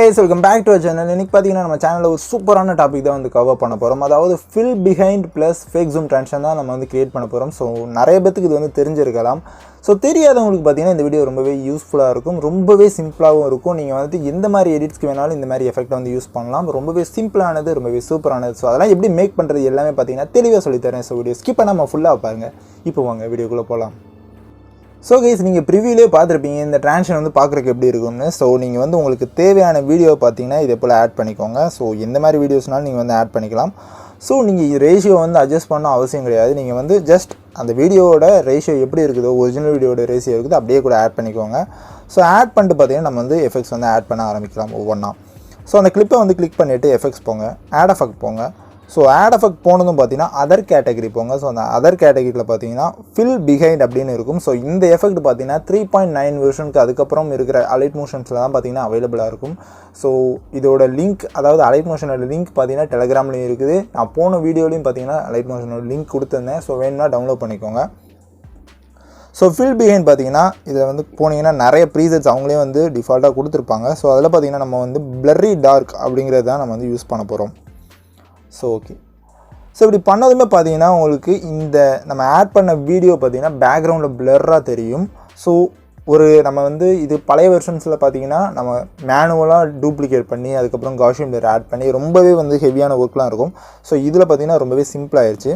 guys, welcome back to our channel. இன்னைக்கு பாத்தீங்கன்னா நம்ம சேனல்ல ஒரு சூப்பரான டாபிக் தான் வந்து கவர் பண்ண போறோம். அதாவது fill behind plus fake zoom transition தான் நம்ம வந்து கிரியேட் பண்ண போறோம். சோ நிறைய பேருக்கு இது வந்து தெரிஞ்சிருக்கலாம். சோ தெரியாதவங்களுக்கு பாத்தீங்கன்னா இந்த வீடியோ ரொம்பவே யூஸ்ஃபுல்லா இருக்கும். ரொம்பவே சிம்பிளாவும் இருக்கும். நீங்க வந்து எந்த மாதிரி எடிட்ஸ்க்கு வேணாலும் இந்த மாதிரி எஃபெக்ட் வந்து யூஸ் பண்ணலாம். ரொம்பவே சிம்பிளானது, ரொம்பவே சூப்பரானது. சோ அதெல்லாம் எப்படி மேக் பண்றது எல்லாமே பாத்தீங்கன்னா தெளிவா சொல்லி தரேன். சோ வீடியோ ஸ்கிப் பண்ணாம ஃபுல்லா பாருங்க. இப்போ வாங்க வீடியோக்குள்ள போலாம். ஸோ கைஸ், நீங்கள் ப்ரிவியூலே பார்த்துருப்பீங்க இந்த ட்ரான்ஷன் வந்து பார்க்குறக்கு எப்படி இருக்கும்னு. ஸோ நீங்கள் வந்து உங்களுக்கு தேவையான வீடியோ பார்த்தீங்கன்னா இதே போல் ஆட் பண்ணிக்கோங்க. ஸோ எந்த மாதிரி வீடியோஸ்னாலும் நீங்கள் வந்து ஆட் பண்ணிக்கலாம். ஸோ நீங்கள் ரேஷியோ வந்து அட்ஜஸ்ட் பண்ண அவசியம் கிடையாது. நீங்கள் வந்து ஜஸ்ட் அந்த வீடியோவோட ரேஷியோ எப்படி இருக்குதோ, ஒரிஜினல் வீடியோட ரேஷியோ இருக்குதோ அப்படியே கூட ஆட் பண்ணிக்கோங்க. ஸோ ஆட் பண்ணிட்டு பார்த்தீங்கன்னா நம்ம வந்து எஃபெக்ட்ஸ் வந்து ஆட் பண்ண ஆரம்பிக்கலாம் ஒவ்வொன்றா. ஸோ அந்த கிளிப்பை வந்து கிளிக் பண்ணிவிட்டு எஃபெக்ட்ஸ் போங்க, ஆட் எஃபெக்ட் போங்க. ஸோ ஆட் எஃபெக்ட் போனதும் பார்த்தீங்கன்னா அதர் கேட்டகரி போங்க. ஸோ அந்த அதர் கேட்டகரியில் பார்த்தீங்கன்னா ஃபில் பிஹைண்ட் அப்படின்னு இருக்கும். ஸோ இந்த எஃபெக்ட் பார்த்தீங்கன்னா 3.9 வெர்ஷனுக்கு அதுக்கப்புறம் இருக்கிற அலைட் மோஷன்ஸில் தான் பார்த்தீங்கன்னா அவைலபிளாக இருக்கும். ஸோ இதோட லிங்க், அதாவது அலைட் மோஷனோட லிங்க் பார்த்தீங்கன்னா டெலகிராம்லேயும் இருக்குது. நான் போன வீடியோலையும் பார்த்தீங்கன்னா அலைட் மோஷனோட லிங்க் கொடுத்துருந்தேன். ஸோ வேணும்னா டவுன்லோட் பண்ணிக்கோங்க. ஸோ ஃபில் பிஹைண்ட் பார்த்தீங்கன்னா இதில் வந்து போனீங்கன்னா நிறைய ப்ரீசெட்ஸ் அவங்களே வந்து டிஃபால்ட்டாக கொடுத்துருப்பாங்க. ஸோ அதில் பார்த்தீங்கன்னா நம்ம வந்து பிளர்ரி டார்க் அப்படிங்கிறது தான் நம்ம வந்து யூஸ் பண்ண போகிறோம். ஸோ ஓகே, ஸோ இப்படி பண்ணதுமே பார்த்தீங்கன்னா உங்களுக்கு இந்த நம்ம ஆட் பண்ண வீடியோ பார்த்தீங்கன்னா பேக்ரவுண்டில் பிளர்ராக தெரியும். ஸோ நம்ம வந்து இது பழைய வெர்ஷன்ஸில் பார்த்தீங்கன்னா நம்ம மேனுவலாக டூப்ளிகேட் பண்ணி அதுக்கப்புறம் காஷியம் பிளர் ஆட் பண்ணி ரொம்பவே வந்து ஹெவியான ஒர்க்லாம் இருக்கும். ஸோ இதில் பார்த்தீங்கன்னா ரொம்பவே சிம்பிளாகிடுச்சு.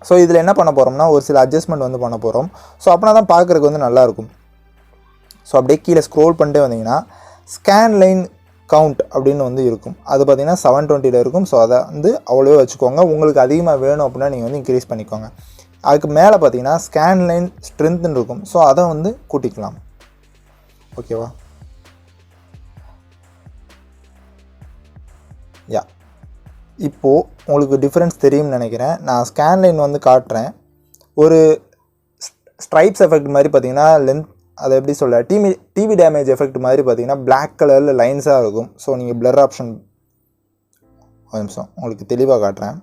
ஸோ இதில் என்ன பண்ண போகிறோம்னா ஒரு சில அட்ஜஸ்ட்மெண்ட் வந்து பண்ண போகிறோம். ஸோ அப்படின்னா தான் பார்க்குறதுக்கு வந்து நல்லாயிருக்கும். ஸோ அப்படியே கீழே ஸ்க்ரோல் பண்ணிட்டே வந்தீங்கன்னா ஸ்கேன் லைன் கவுண்ட் அப்படின்னு வந்து இருக்கும். அது பார்த்தீங்கன்னா 720 இருக்கும். ஸோ அதை வந்து அவ்வளோவே வச்சுக்கோங்க. உங்களுக்கு அதிகமாக வேணும் அப்படின்னா நீங்கள் வந்து இன்க்ரீஸ் பண்ணிக்கோங்க. அதுக்கு மேலே பார்த்தீங்கன்னா ஸ்கேன் லைன் ஸ்ட்ரென்த்னு இருக்கும். ஸோ அதை வந்து கூட்டிக்கலாம். ஓகேவா? யா, இப்போது உங்களுக்கு டிஃப்ரென்ஸ் தெரியும்னு நினைக்கிறேன். நான் ஸ்கேன் லைன் வந்து காட்டுறேன். ஒரு ஸ்ட்ரைப்ஸ் எஃபெக்ட் மாதிரி பார்த்தீங்கன்னா லென்த், அதை எப்படி சொல்ல, டிவி டேமேஜ் எஃபெக்ட் மாதிரி பார்த்தீங்கன்னா பிளாக் கலரில் லைன்ஸாக இருக்கும். ஸோ நீங்கள் பிளர் ஆப்ஷன் ஒரு நிமிஷம் உங்களுக்கு தெளிவாக காட்டுறேன்.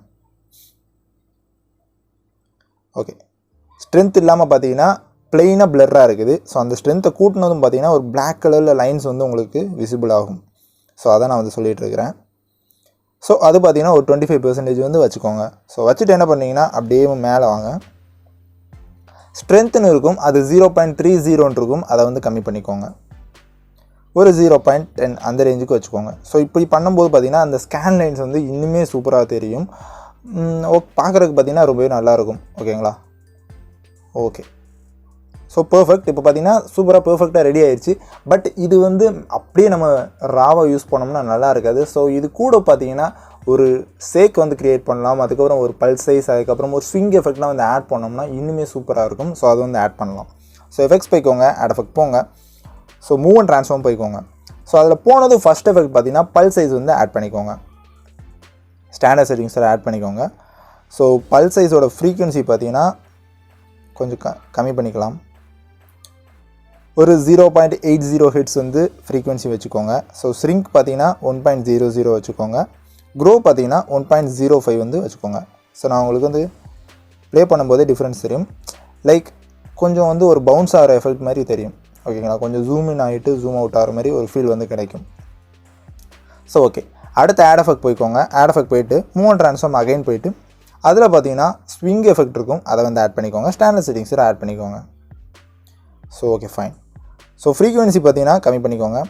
ஓகே, ஸ்ட்ரென்த் இல்லாமல் பார்த்தீங்கன்னா பிளெயினாக பிளர்ராக இருக்குது. ஸோ அந்த ஸ்ட்ரென்த்தை கூட்டினதும் பார்த்தீங்கன்னா ஒரு பிளாக் கலரில் லைன்ஸ் வந்து உங்களுக்கு விசிபிள் ஆகும். ஸோ அதை நான் வந்து சொல்லிகிட்டு இருக்கிறேன். ஸோ அது பார்த்தீங்கன்னா ஒரு 25% வந்து வச்சுக்கோங்க. ஸோ வச்சுட்டு என்ன பண்ணிங்கன்னா அப்படியே மேலே வாங்க. ஸ்ட்ரென்த்துன்னு இருக்கும், அது 0.30 இருக்கும். அதை வந்து கம்மி பண்ணிக்கோங்க. ஒரு 0.10 அந்த ரேஞ்சுக்கு வச்சுக்கோங்க. ஸோ இப்படி பண்ணும்போது பார்த்திங்கன்னா அந்த ஸ்கேன் லைன்ஸ் வந்து இன்னுமே சூப்பராக தெரியும். பார்க்குறதுக்கு பார்த்திங்கன்னா ரொம்பவே நல்லாயிருக்கும். ஓகேங்களா? Okay, so perfect. இப்போ பார்த்திங்கன்னா சூப்பராக பர்ஃபெக்டாக ரெடி ஆயிடுச்சு. பட் இது வந்து அப்படியே நம்ம ராவாக யூஸ் பண்ணோம்னா நல்லா இருக்காது. ஸோ இது கூட பார்த்திங்கன்னா ஒரு சேக் வந்து க்ரியேட் பண்ணலாம். அதுக்கப்புறம் ஒரு பல்ஸ் சைஸ், அதுக்கப்புறம் ஒரு ஸ்விங் எஃபெக்ட்லாம் வந்து ஆட் பண்ணோம்னா இன்னுமே சூப்பராக இருக்கும். ஸோ அது வந்து ஆட் பண்ணலாம். ஸோ எஃபெக்ட்ஸ் போய்க்கோங்க, ஆட் எஃபெக்ட் போங்க. ஸோ மூவ் அண்ட் ட்ரான்ஸ்ஃபார்ம் போய்க்கோங்க. ஸோ அதில் போனது ஃபஸ்ட் எஃபெக்ட் பார்த்தீங்கன்னா பல்ஸ் சைஸ் வந்து ஆட் பண்ணிக்கோங்க. ஸ்டாண்டர்ட் செட்டிங்ஸில் ஆட் பண்ணிக்கோங்க. ஸோ பல்ஸ் சைஸோட ஃப்ரீக்வன்சி பார்த்தீங்கன்னா கொஞ்சம் கம்மி பண்ணிக்கலாம். ஒரு 0.80 ஹெட்ஸ் வந்து ஃப்ரீக்வன்சி வச்சுக்கோங்க. ஸோ ஸ்ரிங்க் பார்த்தீங்கன்னா 1.00 வச்சுக்கோங்க. க்ரோ பார்த்தீங்கன்னா 1.05 வந்து வச்சுக்கோங்க. ஸோ நான் உங்களுக்கு வந்து ப்ளே பண்ணும்போதே டிஃப்ரென்ஸ் தெரியும். லைக் கொஞ்சம் வந்து ஒரு பவுன்ஸ் ஆகிற எஃபெக்ட் மாதிரி தெரியும். ஓகேங்களா? கொஞ்சம் ஜூம் இன் ஆகிட்டு ஜூம் அவுட் ஆகிற மாதிரி ஒரு ஃபீல் வந்து கிடைக்கும். ஸோ ஓகே, அடுத்து ஆட் எஃபெக்ட் போய்க்கோங்க. ஆட் எஃபெக்ட் போய்ட்டு மூவ் அண்ட் ட்ரான்ஸ்ஃபார்ம் அகைன் போய்ட்டு அதில் பார்த்தீங்கன்னா ஸ்விங் எஃபெக்ட் இருக்கும். அதை வந்து ஆட் பண்ணிக்கோங்க. ஸ்டாண்டர்ட் செட்டிங்ஸில் ஆட் பண்ணிக்கோங்க. So okay, fine. So frequency பார்த்தீங்கன்னா கம்மி பண்ணிக்கோங்க.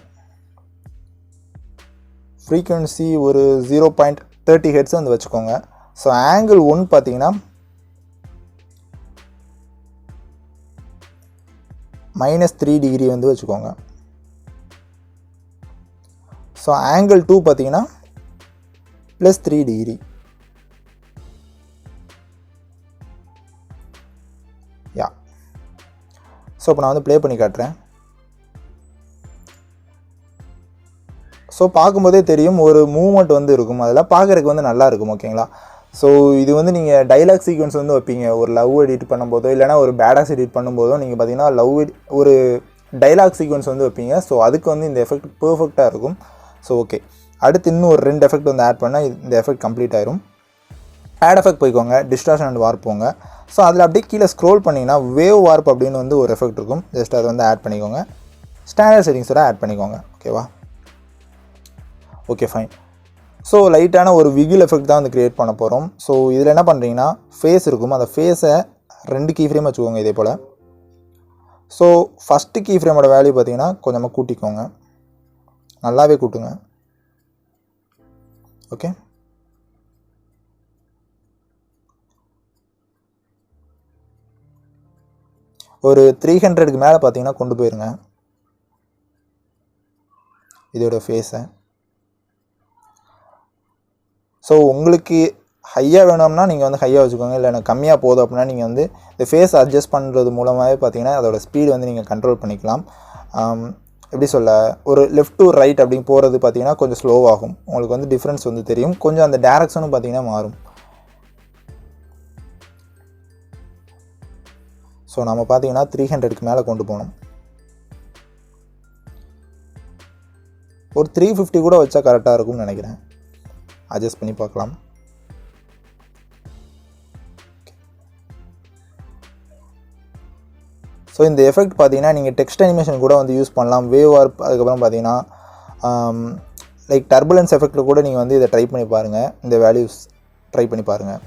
ஃப்ரீக்வன்சி ஒரு 0.30 ஹெட்ஸ் வந்து வச்சுக்கோங்க. ஸோ ஆங்கிள் 1 பார்த்தீங்கன்னா -3 டிகிரி வந்து வச்சுக்கோங்க. ஸோ ஆங்கிள் 2 பார்த்தீங்கன்னா +3 டிகிரி. யா, ஸோ இப்போ நான் வந்து ப்ளே பண்ணி காட்டுறேன். ஸோ பார்க்கும்போதே தெரியும் ஒரு மூவ்மெண்ட் வந்து இருக்கும். அதில் பார்க்குறதுக்கு வந்து நல்லா இருக்கும். ஓகேங்களா? ஸோ இது வந்து நீங்கள் டைலாக் சீக்வன்ஸ் வந்து வைப்பீங்க ஒரு லவ் எடிட் பண்ணும்போதோ, இல்லைனா ஒரு பேடாஸ் எடிட் பண்ணும்போதோ நீங்கள் பார்த்தீங்கன்னா ஒரு டைலாக் சீக்வன்ஸ் வந்து வைப்பீங்க. ஸோ அதுக்கு வந்து இந்த எஃபெக்ட் பர்ஃபெக்டாக இருக்கும். ஸோ ஓகே, அடுத்து இன்னும் ஒரு 2 எஃபெக்ட் வந்து ஆட் பண்ணால் இந்த எஃபெக்ட் கம்ப்ளீட் ஆயிரும். ஆட் எஃபெக்ட் போய்க்கோங்க, டிஸ்டார்ஷன் அண்ட் வார்ப் போங்க. ஸோ அதில் அப்படியே கீழே ஸ்க்ரோல் பண்ணிங்கன்னா வேவ் வார்ப் அப்படின்னு வந்து ஒரு எஃபெக்ட் இருக்கும். ஜஸ்ட் அதை வந்து ஆட் பண்ணிக்கோங்க. ஸ்டாண்டர்ட் செட்டிங்ஸோட ஆட் பண்ணிக்கோங்க. ஓகேவா? Okay fine. ஸோ லைட்டான ஒரு விகில் எஃபெக்ட் தான் வந்து க்ரியேட் பண்ண போகிறோம். ஸோ இதில் என்ன பண்ணுறீங்கன்னா ஃபேஸ் இருக்கும், அந்த ஃபேஸை 2 கீ ஃப்ரேம் வச்சுக்கோங்க இதே போல். ஸோ ஃபஸ்ட்டு கீ ஃப்ரேமோட வேல்யூ பார்த்தீங்கன்னா கொஞ்சமாக கூட்டிக்கோங்க, நல்லாவே கூட்டுங்க. ஓகே, ஒரு 300க்கு மேலே பார்த்தீங்கன்னா கொண்டு போயிருங்க இதோட ஃபேஸை. ஸோ உங்களுக்கு ஹையாக வேணும்னா நீங்கள் வந்து ஹையாக வச்சுக்கோங்க, இல்லை எனக்கு கம்மியாக போதும் அப்படின்னா நீங்கள் வந்து இந்த ஃபேஸ் அட்ஜஸ்ட் பண்ணுறது மூலமாகவே பார்த்தீங்கன்னா அதோட ஸ்பீடு வந்து நீங்கள் கண்ட்ரோல் பண்ணிக்கலாம். எப்படி சொல்ல, ஒரு லெஃப்ட் டு ரைட் அப்படின்னு போகிறது பார்த்தீங்கன்னா கொஞ்சம் ஸ்லோவாகும், உங்களுக்கு வந்து டிஃப்ரென்ஸ் வந்து தெரியும், கொஞ்சம் அந்த டேரக்ஷனும் பார்த்தீங்கன்னா மாறும். ஸோ நம்ம பார்த்தீங்கன்னா 300க்கு மேலே கொண்டு போகணும். ஒரு 350 கூட வச்சா கரெக்டாக இருக்கும்னு நினைக்கிறேன். அட்ஜஸ்ட் பண்ணி பார்க்கலாம். ஸோ இந்த எஃபெக்ட் பார்த்தீங்கன்னா நீங்கள் டெக்ஸ்ட் அனிமேஷன் கூட வந்து யூஸ் பண்ணலாம், வேவ் வார்ப், அதுக்கப்புறம் பார்த்தீங்கன்னா லைக் டர்புலன்ஸ் எஃபெக்டில் கூட நீங்கள் வந்து இதை ட்ரை பண்ணி பாருங்கள், இந்த வேல்யூஸ் ட்ரை பண்ணி பாருங்கள்.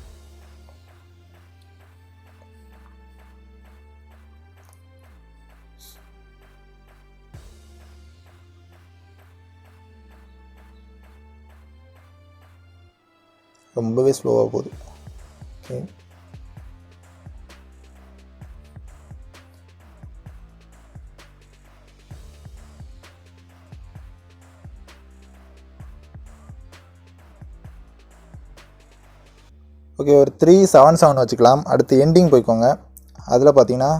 ரொம்பவே ஸ்லோவாக போகுது. ஓகே, ஓகே, ஒரு 377 வச்சுக்கலாம். அடுத்து எண்டிங் போய்க்கோங்க, அதில் பார்த்தீங்கன்னா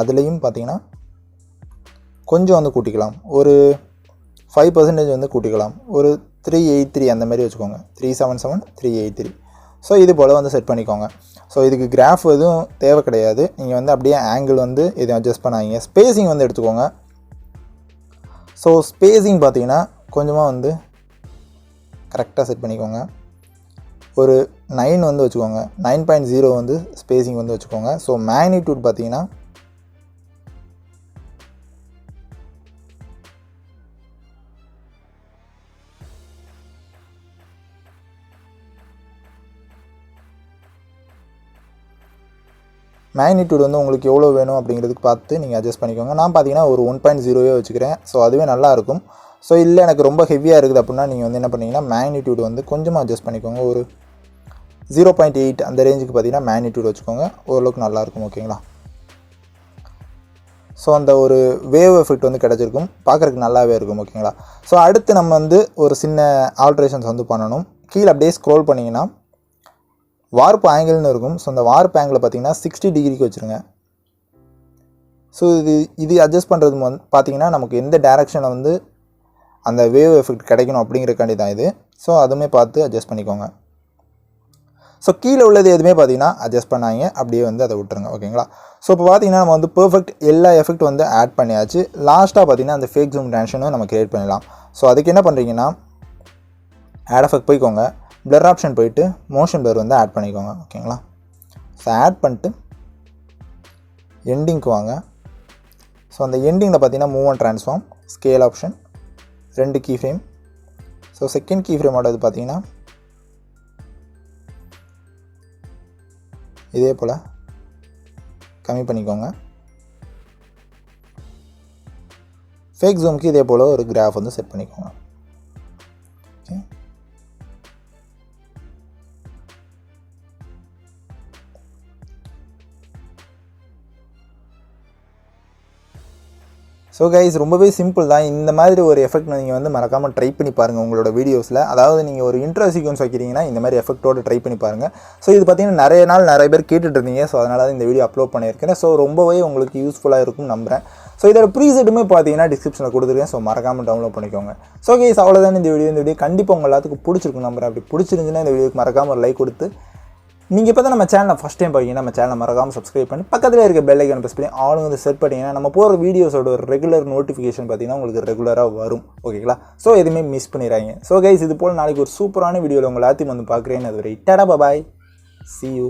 அதுலேயும் பார்த்தீங்கன்னா கொஞ்சம் வந்து கூட்டிக்கலாம், ஒரு 5% வந்து கூட்டிக்கலாம், ஒரு 383 அந்த மாதிரி வச்சுக்கோங்க, 377 383. ஸோ இது போல் வந்து செட் பண்ணிக்கோங்க. ஸோ இதுக்கு கிராஃப் எதுவும் தேவை கிடையாது, நீங்கள் வந்து அப்படியே ஆங்கிள் வந்து எதுவும் அட்ஜஸ்ட் பண்ணாதீங்க. ஸ்பேஸிங் வந்து எடுத்துக்கோங்க. ஸோ ஸ்பேஸிங் பார்த்தீங்கன்னா கொஞ்சமாக வந்து கரெக்டாக செட் பண்ணிக்கோங்க, ஒரு 9 வந்து வச்சுக்கோங்க, 9.0 வந்து ஸ்பேஸிங் வந்து வச்சுக்கோங்க. ஸோ மேக்னிடியூட் பார்த்தீங்கன்னா மேக்னிடியூட் வந்து உங்களுக்கு எவ்வளோ வேணும் அப்படிங்கிறதுக்கு பார்த்து நீங்கள் அட்ஜஸ்ட் பண்ணிக்கோங்க. நான் பார்த்தீங்கன்னா ஒரு 1.0 வச்சுக்கிறேன். ஸோ அதுவே நல்லாயிருக்கும். ஸோ இல்லை எனக்கு ரொம்ப ஹெவியாக இருக்குது அப்படின்னா நீங்கள் வந்து என்ன பண்ணிங்கன்னா மேக்னிடியூட் வந்து கொஞ்சமாக அட்ஜஸ்ட் பண்ணிக்கோங்க, ஒரு 0.8 அந்த ரேஞ்சுக்கு பார்த்தீங்கன்னா மேக்னிடியூட் வச்சுக்கோங்க, ஓரளவுக்கு நல்லாயிருக்கும். ஓகேங்களா? ஸோ அந்த ஒரு வேவ் எஃபெக்ட் வந்து கிடச்சிருக்கும், பார்க்குறதுக்கு நல்லாவே இருக்கும். ஓகேங்களா? ஸோ அடுத்து நம்ம வந்து ஒரு சின்ன ஆல்ட்ரேஷன்ஸ் வந்து பண்ணணும். கீழே அப்படியே ஸ்க்ரோல் பண்ணிங்கன்னா வார்ப் ஆங்கிள்னு இருக்கும். ஸோ அந்த வார்ப் ஆங்கிளை பார்த்தீங்கன்னா 60 டிகிரிக்கு வச்சுருங்க. ஸோ இது அட்ஜஸ்ட் பண்ணுறது வந்து பார்த்தீங்கன்னா நமக்கு எந்த டேரெக்ஷனில் வந்து அந்த வேவ் எஃபெக்ட் கிடைக்கணும் அப்படிங்கிறக்காண்டி தான் இது. ஸோ அதுவுமே பார்த்து அட்ஜஸ்ட் பண்ணிக்கோங்க. ஸோ கீழே உள்ளது எதுவுமே பார்த்தீங்கன்னா அட்ஜஸ்ட் பண்ணாங்க, அப்படியே வந்து அதை விட்டுருங்க. ஓகேங்களா? ஸோ இப்போ பார்த்தீங்கன்னா நம்ம வந்து பெர்ஃபெக்ட் எல்லா எஃபெக்ட் வந்து ஆட் பண்ணியாச்சு. லாஸ்ட்டாக பார்த்தீங்கன்னா அந்த ஃபேக் ஜூம் ட்ரான்சிஷனும் நம்ம கிரியேட் பண்ணிடலாம். ஸோ அதுக்கு என்ன பண்ணுறீங்கன்னா ஆட் எஃபெக்ட் போய்க்கோங்க, பிளர் ஆப்ஷன் போயிட்டு மோஷன் பிளர் வந்து ஆட் பண்ணிக்கோங்க. ஓகேங்களா? ஸோ ஆட் பண்ணிட்டு எண்டிங்க்கு வாங்க. ஸோ அந்த எண்டிங்கில் பார்த்தீங்கன்னா move and transform, scale option, 2 key frame. So second key ஃப்ரேமோட இது பார்த்தீங்கன்னா இதே போல் கம்மி பண்ணிக்கோங்க. ஃபேக் ஜூமுக்கு இதே போல் ஒரு கிராஃப் வந்து செட் பண்ணிக்கோங்க. ஓகே, ஸோ கைஸ் ரொம்பவே சிம்பிள் தான். இந்த மாதிரி ஒரு எஃபெக்ட் நீங்கள் வந்து மறக்காமல் ட்ரை பண்ணி பாருங்கள் உங்களோட வீடியோஸில். அதாவது நீங்கள் ஒரு இன்ட்ரோ சீக்வன்ஸ் வைக்கிறீங்கன்னா இந்த மாதிரி எஃபெக்ட்டோடு ட்ரை பண்ணி பாருங்கள். ஸோ இது பார்த்தீங்கன்னா நிறைய பேர் கேட்டுட்டு இருந்தீங்க. ஸோ அதனால தான் இந்த வீடியோ அப்லோட் பண்ணியிருக்கேன். ஸோ ரொம்பவே உங்களுக்கு யூஸ்ஃபுல்லாக இருக்கும் நம்புகிறேன். ஸோ இதோட ப்ரீசெட்டுமே பார்த்தீங்கன்னா டிஸ்கிரிப்ஷனில் கொடுத்துருக்கேன். ஸோ மறக்காமல் டவுன்லோட் பண்ணிக்கோங்க. ஸோ கைஸ் அவ்வளோதான் இந்த வீடியோ கண்டிப்பாக உங்கள் எல்லாத்துக்கும் பிடிச்சிருக்கும் நம்புறேன். அப்படி பிடிச்சிருந்துச்சுன்னா இந்த வீடியோக்கு மறக்காமல் ஒரு லைக் கொடுத்து, நீங்கள் இப்போ தான் நம்ம சேனலை ஃபஸ்ட் டைம் பார்த்தீங்கன்னா நம்ம சேனலை மறக்காமல் சப்ஸ்கிரைப் பண்ணி பக்கத்தில் இருக்க பெல் ஐக்கான் ப்ரெஸ் பண்ணி ஆளுங்க வந்து செட் பண்ணிங்கன்னா நம்ம போகிற வீடியோஸோட ஒரு ரெகுலர் நோட்டிஃபிகேஷன் பார்த்தீங்கன்னா உங்களுக்கு ரெகுலராக வரும். ஓகேங்களா? ஸோ எதுவுமே மிஸ் பண்ணிடுறாங்க. ஸோ கைஸ் இது போல் நாளைக்கு ஒரு சூப்பரான வீடியோவில் உங்கள் எல்லாத்தையும் வந்து பார்க்குறேன்னு. அது வரை டாடா பாய், see you.